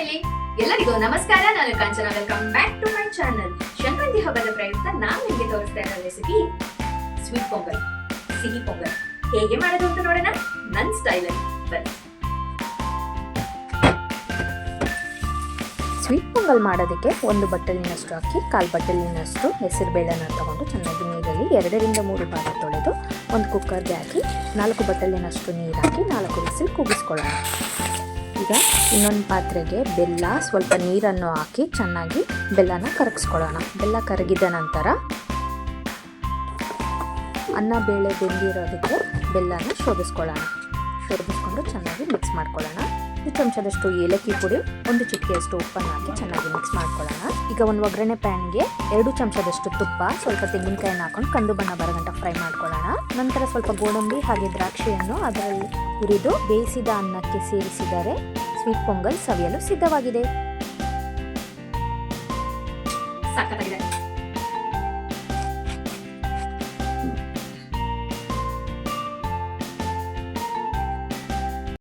Family, ಎಲ್ಲರಿಗೂ ನಮಸ್ಕಾರ. ನಾನು Kanchana. Welcome back to my channel. Sankranti ಹಬ್ಬದ ಪ್ರಯುಕ್ತ ನಾನು ನಿಮಗೆ ತೋರಿಸ್ತಾ ಇರೋ ರೆಸಿಪಿ ಸ್ವೀಟ್ ಪೊಂಗಲ್, ಸಿಹಿ ಪೊಂಗಲ್. ಹೇಗೆ ಮಾಡೋದು ಅಂತ ನೋಡೋಣ ನನ್ನ ಸ್ಟೈಲಲ್ಲಿ. ಬನ್ನಿ. ಸ್ವೀಟ್ ಪೊಂಗಲ್ ಮಾಡೋದಕ್ಕೆ ಒಂದು ಬಟ್ಟಲಿನಷ್ಟು ಅಕ್ಕಿ, ಕಾಲು ಬಟ್ಟಲಿನಷ್ಟು ಹೆಸರು ಬೇಳೆನ ತಗೊಂಡು ಚೆನ್ನಾಗಿ ನೀರಲ್ಲಿ 2 ರಿಂದ 3 ಬಾರಿ ತೊಳೆದು ಒಂದು ಕುಕ್ಕರ್ಗೆ ಹಾಕಿ 4 ಬಟ್ಟಲಿನಷ್ಟು ನೀರು ಹಾಕಿ 4 ವಿಸಿಲ್ ಕೂಗಿಸ್ಕೊಳ್ಳೋಣ. ಈಗ ಇನ್ನೊಂದು ಪಾತ್ರೆಗೆ ಬೆಲ್ಲ, ಸ್ವಲ್ಪ ನೀರನ್ನು ಹಾಕಿ ಚೆನ್ನಾಗಿ ಬೆಲ್ಲನ ಕರಗಿಸ್ಕೊಳ್ಳೋಣ. ಬೆಲ್ಲ ಕರಗಿದ ನಂತರ ಅನ್ನ ಬೇಳೆ ಬೆಂದಿರೋದಕ್ಕೆ ಬೆಲ್ಲನ ಶೋಧಿಸ್ಕೊಳ್ಳೋಣ. ಶೋಧಿಸ್ಕೊಂಡು ಚೆನ್ನಾಗಿ ಮಿಕ್ಸ್ ಮಾಡ್ಕೊಳ್ಳೋಣ. 1 ಚಮಚದಷ್ಟು ಏಲಕ್ಕಿ ಪುಡಿ, 1 ಚಿಟಿಕೆಯಷ್ಟು ಉಪ್ಪನ್ನು ಹಾಕಿ ಚೆನ್ನಾಗಿ ಮಿಕ್ಸ್ ಮಾಡ್ಕೊಳ್ಳೋಣ. ಈಗ ಒಂದು ಒಗ್ಗರಣೆ ಪ್ಯಾನ್ಗೆ 2 ಚಮಚದಷ್ಟು ತುಪ್ಪ, ಸ್ವಲ್ಪ ತೆಂಗಿನಕಾಯಿನ ಹಾಕೊಂಡು ಕಂದು ಬಣ್ಣ ಬರಗಂಟ ಫ್ರೈ ಮಾಡ್ಕೊಳ್ಳೋಣ. ನಂತರ ಸ್ವಲ್ಪ ಗೋಡಂಬಿ ಹಾಗೆ ದ್ರಾಕ್ಷಿಯನ್ನು ಅದರಲ್ಲಿ ಹುರಿದು ಬೇಯಿಸಿದ ಅನ್ನಕ್ಕೆ ಸೇರಿಸಿದರೆ ಸ್ವೀಟ್ ಪೊಂಗಲ್ ಸವಿಯಲು ಸಿದ್ಧವಾಗಿದೆ. ಸಖತ್ತಾಗಿದೆ.